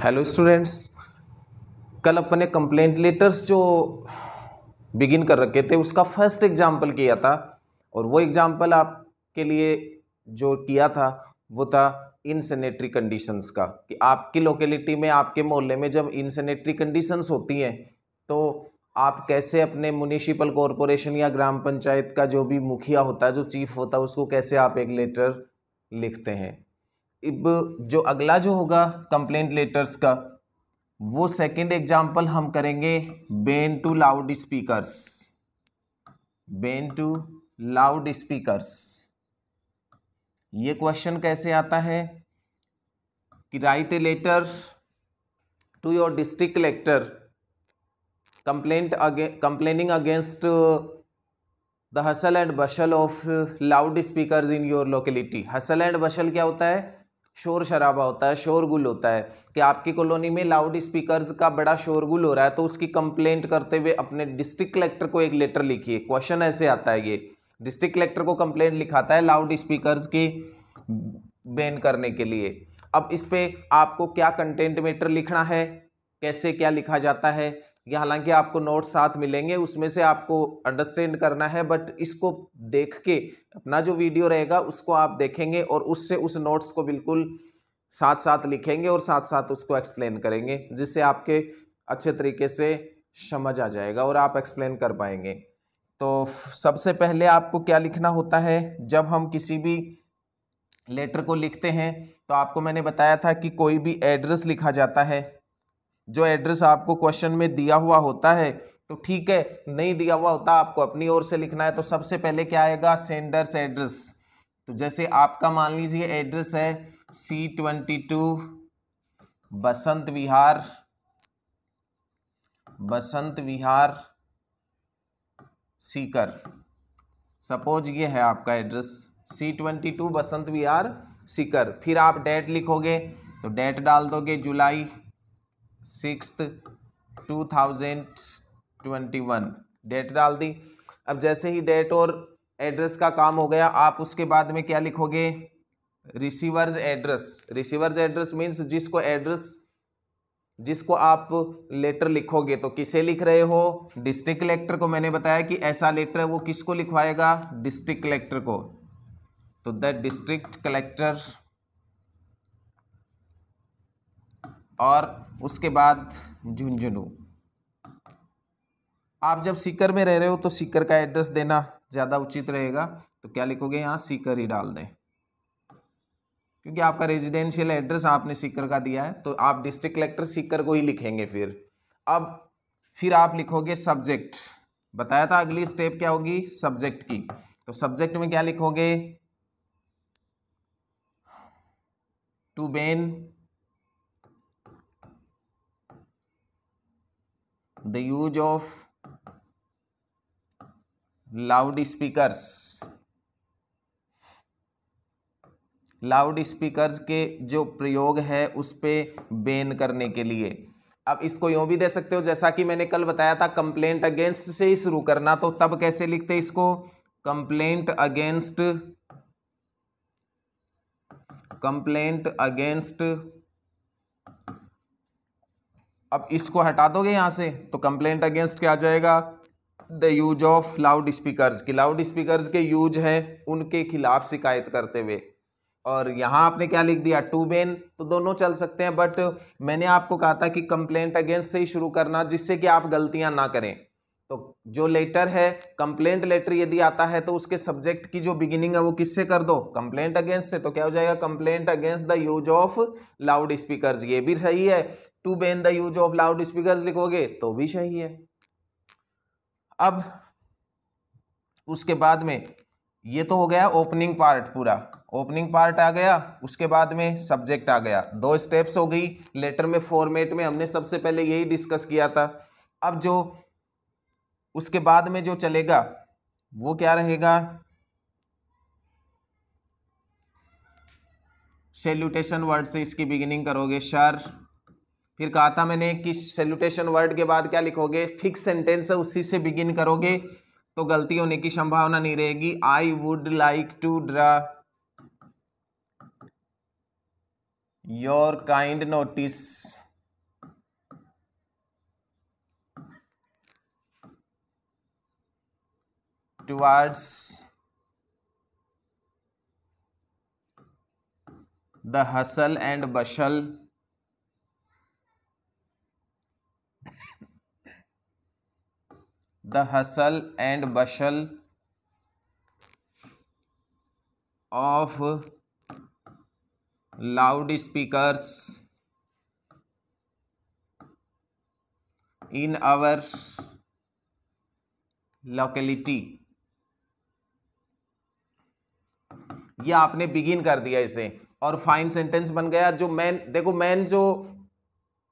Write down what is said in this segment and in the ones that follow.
Hello students, कल अपने complaint letters जो बिगिन कर रखे थे उसका फर्स्ट एग्जाम्पल किया था। और वो एग्जाम्पल आपके लिए जो किया था वो था इनसैनिटरी कंडीशंस का, कि आपकी लोकेलिटी में, आपके मोहल्ले में जब इनसैनिटरी कंडीशंस होती हैं तो आप कैसे अपने म्युनिसिपल कॉरपोरेशन या ग्राम पंचायत का जो भी मुखिया होता है, जो चीफ होता है, उसको कैसे आप एक लेटर लिखते हैं। अब जो अगला जो होगा कंप्लेंट लेटर्स का, वो सेकंड एग्जाम्पल हम करेंगे ban to loudspeakers. Ban to loud speakers, ये क्वेश्चन कैसे आता है कि write a letter to your district collector complaining against the hustle and bustle of loud speakers in your locality. Hustle and bustle क्या होता है? शोर शराबा होता है, शोरगुल होता है, कि आपकी कॉलोनी में लाउड स्पीकर्स का बड़ा शोरगुल हो रहा है, तो उसकी कंप्लेंट करते हुए अपने डिस्ट्रिक्ट कलेक्टर को एक लेटर लिखिए। क्वेश्चन ऐसे आता है, ये डिस्ट्रिक्ट कलेक्टर को कंप्लेंट लिखाता है लाउड स्पीकर्स की बैन करने के लिए। अब इस पे आपको क्या कंटेंट मैटर लिखना है, कैसे क्या लिखा जाता है, ये हालांकि आपको नोट्स साथ मिलेंगे, उसमें से आपको अंडरस्टैंड करना है, बट इसको देख के अपना जो वीडियो रहेगा उसको आप देखेंगे और उससे उस नोट्स को बिल्कुल साथ साथ लिखेंगे और साथ साथ उसको एक्सप्लेन करेंगे, जिससे आपके अच्छे तरीके से समझ आ जाएगा और आप एक्सप्लेन कर पाएंगे। तो सबसे पहले आपको क्या लिखना होता है, जब हम किसी भी लेटर को लिखते हैं तो आपको मैंने बताया था कि कोई भी एड्रेस लिखा जाता है। जो एड्रेस आपको क्वेश्चन में दिया हुआ होता है तो ठीक है, नहीं दिया हुआ होता आपको अपनी ओर से लिखना है, तो सबसे पहले क्या आएगा? Sender's address. तो जैसे आपका मान लीजिए एड्रेस है C22 बसंत विहार, बसंत विहार सीकर। सपोज ये है आपका एड्रेस C22 बसंत विहार सीकर। फिर आप डेट लिखोगे तो डेट डाल दोगे जुलाई 6, 2021, डेट डाल दी। अब जैसे ही डेट और एड्रेस का काम हो गया, आप उसके बाद में क्या लिखोगे? Receiver's address. Receiver's address means जिसको आप लेटर लिखोगे तो किसे लिख रहे हो? डिस्ट्रिक्ट कलेक्टर को। मैंने बताया कि ऐसा लेटर है वो किसको लिखवाएगा? डिस्ट्रिक्ट कलेक्टर को। तो द डिस्ट्रिक्ट कलेक्टर, और उसके बाद झुंझुनू। आप जब सीकर में रह रहे हो तो सीकर का एड्रेस देना ज़्यादा उचित रहेगा, तो क्या लिखोगे यहाँ? सीकर ही डाल दें, क्योंकि आपका रेजिडेंशियल एड्रेस आपने सीकर का दिया है, तो आप डिस्ट्रिक्ट कलेक्टर सीकर को ही लिखेंगे। फिर आप लिखोगे सब्जेक्ट। बताया था अगली स्टेप क्या होगी? सब्जेक्ट की। तो सब्जेक्ट में क्या लिखोगे? To ban the use of loud speakers. Loud speakers के जो प्रयोग है उस पे बैन करने के लिए। अब इसको यूं भी दे सकते हो, जैसा कि मैंने कल बताया था कंप्लेंट अगेंस्ट से ही शुरू करना, तो तब कैसे लिखते इसको? Complaint against, complaint against. अब इसको हटा दोगे यहां से तो कंप्लेंट अगेंस्ट क्या आ जाएगा? The use of loud speakers की, लाउड स्पीकर्स के यूज है उनके खिलाफ शिकायत करते हुए। और यहाँ आपने क्या लिख दिया? To ban. तो दोनों चल सकते हैं, बट मैंने आपको कहा था कि कंप्लेंट अगेंस्ट से ही शुरू करना, जिससे कि आप गलतियां ना करें। तो जो लेटर है, कंप्लेंट लेटर यदि आता है तो उसके सब्जेक्ट की जो बिगिनिंग है वो किससे कर दो? कंप्लेंट अगेंस्ट से। तो क्या हो जाएगा? Complaint against the use of loud speakers. ये भी सही है। To ban the use of loud speakers लिखोगे तो भी सही है। अब उसके बाद में ये तो हो गया ओपनिंग पार्ट, पूरा ओपनिंग पार्ट आ गया, उसके बाद में सब्जेक्ट आ गया। दो स्टेप्स हो गई लेटर में। फॉर्मेट में हमने सबसे पहले यही डिस्कस किया था। अब जो उसके बाद में जो चलेगा वो क्या रहेगा? सैल्यूटेशन वर्ड से इसकी बिगिनिंग करोगे, सर। फिर कहा था मैंने कि सैल्यूटेशन वर्ड के बाद क्या लिखोगे? फिक्स सेंटेंस है उसी से बिगिन करोगे तो गलती होने की संभावना नहीं रहेगी। I would like to draw your kind notice towards the hustle and bustle of loudspeakers in our locality। ये आपने बिगिन कर दिया इसे और फाइन सेंटेंस बन गया। जो मेन देखो, मेन जो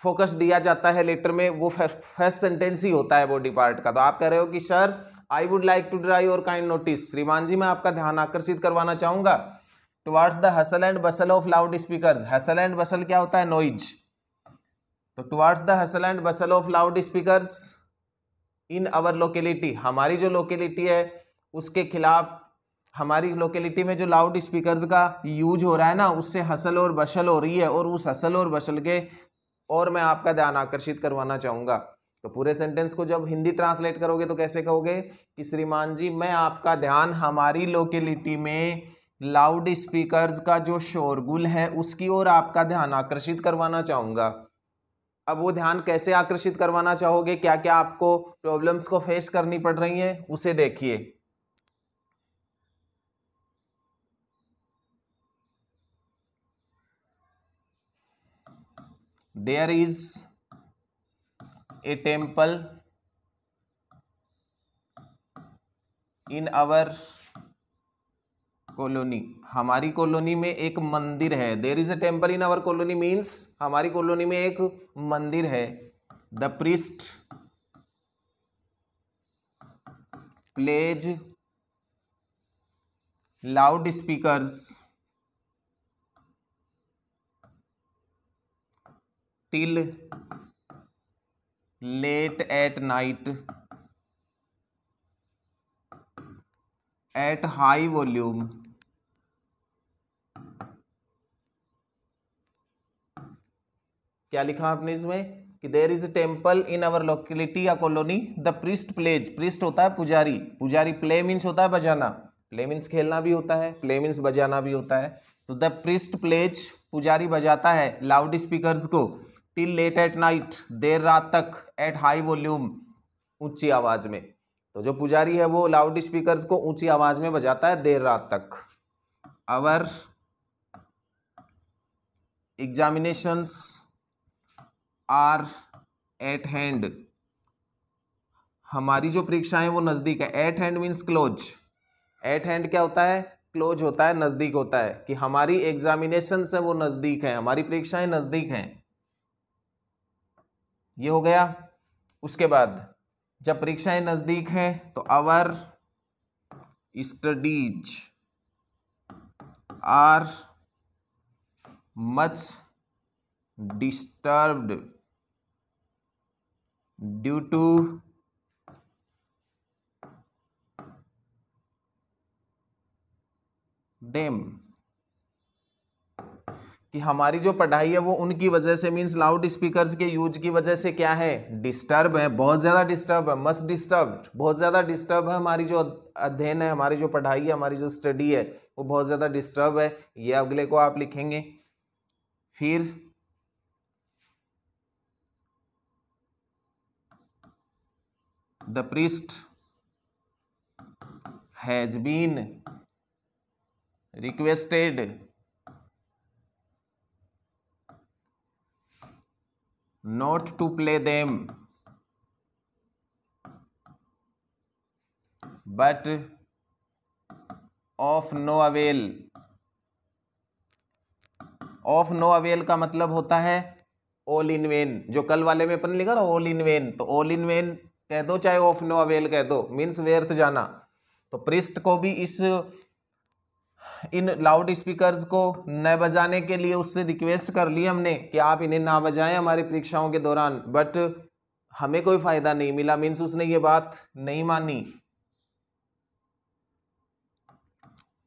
फोकस दिया जाता है लेटर में वो फर्स्ट सेंटेंस ही होता है बॉडी पार्ट का। तो आप कह रहे हो कि sir I would like to draw your kind notice, श्रीमान जी मैं आपका ध्यान आकर्षित करवाना चाहूंगा towards the hustle and bustle of loud speakers. Hustle and bustle क्या होता है? नॉइज। तो towards the hustle and bustle of loud speakers in our locality, हमारी जो लोकेलिटी है उसके खिलाफ, हमारी लोकेलिटी में जो लाउड स्पीकर्स का यूज हो रहा है ना, उससे हसल और बशल हो रही है, और उस हसल और बशल के और मैं आपका ध्यान आकर्षित करवाना चाहूंगा। तो पूरे सेंटेंस को जब हिंदी ट्रांसलेट करोगे तो कैसे कहोगे कि श्रीमान जी मैं आपका ध्यान हमारी लोकेलिटी में लाउड स्पीकर्स का जो शोरगुल है उसकी ओर आपका ध्यान आकर्षित करवाना चाहूंगा। अब वो ध्यान कैसे आकर्षित करवाना चाहोगे, क्या क्या आपको प्रॉब्लम्स को फेस करनी पड़ रही हैं, उसे देखिए। There is a temple in our colony, हमारी कॉलोनी में एक मंदिर है। There is a temple in our colony means हमारी कॉलोनी में एक मंदिर है। The priest plays loud speakers till late at night at high volume। क्या लिखा आपने इसमें कि there is a temple in our locality या colony, the priest prays, priest होता है पुजारी, पुजारी, प्ले मीन्स होता है बजाना, प्ले मीन्स खेलना भी होता है, प्ले मीन्स बजाना भी होता है। तो द प्रीस्ट प्लेज, पुजारी बजाता है लाउड स्पीकर्स को, टिल लेट एट नाइट, देर रात तक, एट हाई वॉल्यूम, ऊंची आवाज में। तो जो पुजारी है वो लाउड स्पीकर्स को ऊंची आवाज में बजाता है देर रात तक। Our examinations are at hand, हमारी जो परीक्षाएं वो नजदीक है। At hand means close. At hand क्या होता है? क्लोज होता है, नजदीक होता है, कि हमारी एग्जामिनेशन है वो नजदीक है, हमारी परीक्षाएं नजदीक हैं। ये हो गया। उसके बाद जब परीक्षाएं नजदीक हैं तो our studies are much disturbed due to them, कि हमारी जो पढ़ाई है वो उनकी वजह से, मीन्स लाउड स्पीकर्स के यूज की वजह से क्या है? डिस्टर्ब है, बहुत ज्यादा डिस्टर्ब है, मच डिस्टर्ब, बहुत ज्यादा डिस्टर्ब है। हमारी जो अध्ययन है, हमारी जो पढ़ाई है, हमारी जो स्टडी है वो बहुत ज्यादा डिस्टर्ब है। ये अगले को आप लिखेंगे। फिर the priest has been requested not to play them but of no avail। of no avail का मतलब होता है all in vain। जो कल वाले में अपन लिखा ना all in vain, तो all in vain कह दो चाहे of no avail कह दो, मीन्स व्यर्थ जाना। तो प्रिस्ट को भी इन लाउड स्पीकर्स को न बजाने के लिए उससे रिक्वेस्ट कर ली हमने कि आप इन्हें ना बजाएं हमारी परीक्षाओं के दौरान, बट हमें कोई फायदा नहीं मिला, मीन्स उसने ये बात नहीं मानी।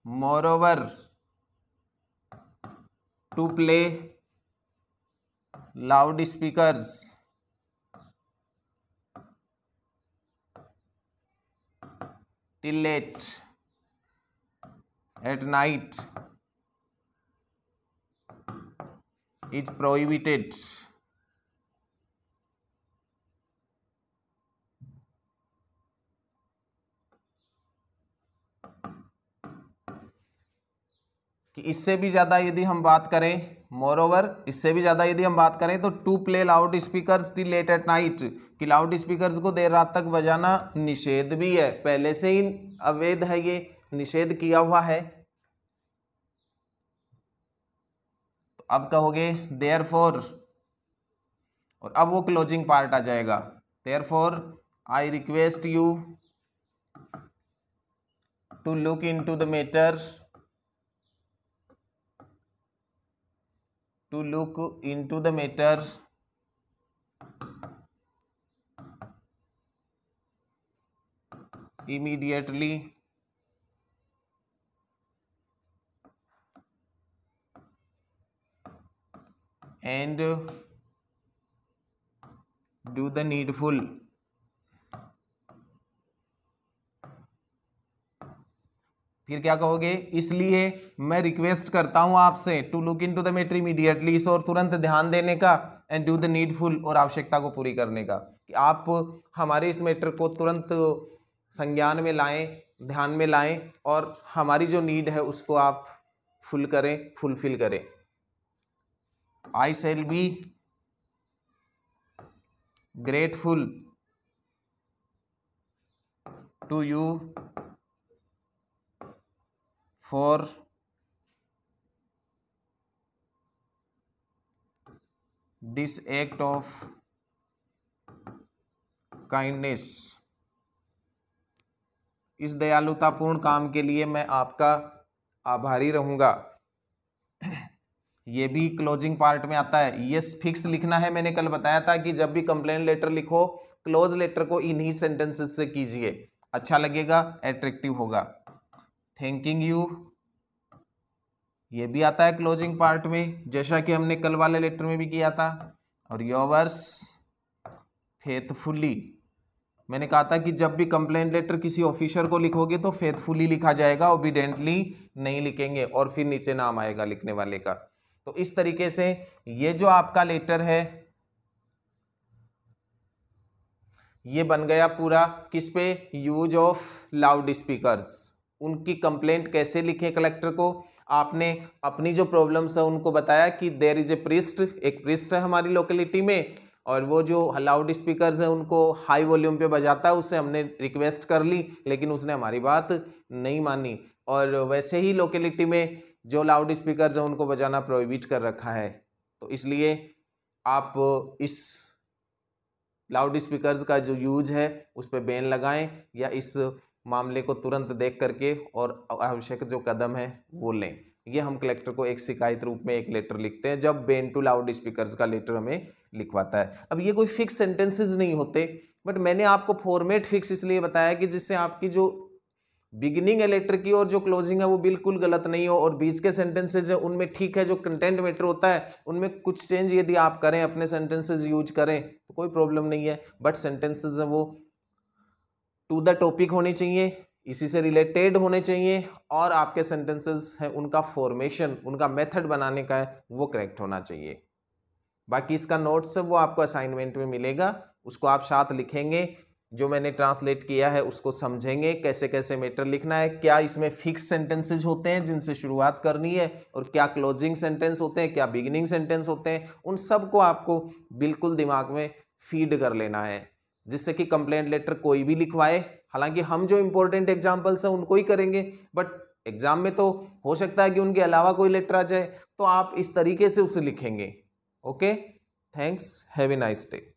Moreover to play loud speakers till late at night is prohibited. कि इससे भी ज़्यादा यदि हम बात करें, मोर ओवर इससे भी ज़्यादा यदि हम बात करें तो to play loud speakers till late at night, कि लाउड स्पीकर्स को देर रात तक बजाना निषेध भी है, पहले से ही अवैध है, ये निषेध किया हुआ है। तो अब कहोगे देयरफॉर, और अब वो क्लोजिंग पार्ट आ जाएगा। Therefore I request you to look into the matter, to look into the matter immediately and do the needful। फिर क्या कहोगे, इसलिए मैं रिक्वेस्ट करता हूं आपसे to look into the matter immediately, इस और तुरंत ध्यान देने का, एंड डू द नीडफुल, और आवश्यकता को पूरी करने का, कि आप हमारे इस मैटर को तुरंत संज्ञान में लाएं, ध्यान में लाएं, और हमारी जो नीड है उसको आप फुलफिल करें। I shall be grateful to you for this act of kindness, इस दयालुतापूर्ण काम के लिए मैं आपका आभारी रहूंगा। ये भी क्लोजिंग पार्ट में आता है। यस फिक्स लिखना है, मैंने कल बताया था कि जब भी कंप्लेंट लेटर लिखो क्लोज लेटर को इन्हीं सेंटेंसेस से कीजिए, अच्छा लगेगा, एट्रैक्टिव होगा। थैंकिंग यू, ये भी आता है क्लोजिंग पार्ट में, जैसा कि हमने कल वाले लेटर में भी किया था। और योवर्स फेथफुली, मैंने कहा था कि जब भी कंप्लेंट लेटर किसी ऑफिसर को लिखोगे तो फेथफुली लिखा जाएगा, ओबीडेंटली नहीं लिखेंगे, और फिर नीचे नाम आएगा लिखने वाले का। तो इस तरीके से ये जो आपका लेटर है ये बन गया पूरा किस पे, यूज ऑफ लाउड स्पीकर्स। उनकी कंप्लेंट कैसे लिखें कलेक्टर को, आपने अपनी जो प्रॉब्लम्स है उनको बताया कि देयर इज ए प्रिस्ट, एक प्रिस्ट है हमारी लोकेलिटी में, और वो जो लाउड स्पीकर्स है उनको हाई वॉल्यूम पे बजाता है, उससे हमने रिक्वेस्ट कर ली लेकिन उसने हमारी बात नहीं मानी, और वैसे ही लोकेलिटी में जो लाउड स्पीकर्स है उनको बजाना प्रोहिबिट कर रखा है। तो इसलिए आप इस लाउड स्पीकर्स का जो यूज है उस पर बैन लगाएं, या इस मामले को तुरंत देख करके और आवश्यक जो कदम है वो लें। ये हम कलेक्टर को एक शिकायत रूप में एक लेटर लिखते हैं जब बैन टू लाउड स्पीकर्स का लेटर हमें लिखवाता है। अब ये कोई फिक्स सेंटेंसेस नहीं होते, बट मैंने आपको फॉर्मेट फिक्स इसलिए बताया कि जिससे आपकी जो बिगिनिंग है लेटर की और जो क्लोजिंग है वो बिल्कुल गलत नहीं हो, और बीच के सेंटेंसेज है उनमें ठीक है, जो कंटेंट मैटर होता है उनमें कुछ चेंज यदि आप करें, अपने सेंटेंसेज यूज करें तो कोई प्रॉब्लम नहीं है, बट सेंटेंसेज है वो टू द टॉपिक होने चाहिए, इसी से रिलेटेड होने चाहिए, और आपके सेंटेंसेस हैं उनका फॉर्मेशन, उनका मेथड बनाने का है वो करेक्ट होना चाहिए। बाकी इसका नोट्स है वो आपको असाइनमेंट में मिलेगा, उसको आप साथ लिखेंगे, जो मैंने ट्रांसलेट किया है उसको समझेंगे, कैसे कैसे मैटर लिखना है, क्या इसमें फिक्स सेंटेंसेज होते हैं जिनसे शुरुआत करनी है, और क्या क्लोजिंग सेंटेंस होते हैं, क्या बिगिनिंग सेंटेंस होते हैं, उन सब को आपको बिल्कुल दिमाग में फीड कर लेना है, जिससे कि कंप्लेंट लेटर कोई भी लिखवाए, हालांकि हम जो इंपॉर्टेंट एग्जांपल्स हैं उनको ही करेंगे, बट एग्जाम में तो हो सकता है कि उनके अलावा कोई लेटर आ जाए, तो आप इस तरीके से उसे लिखेंगे। Okay, thanks, have a nice day.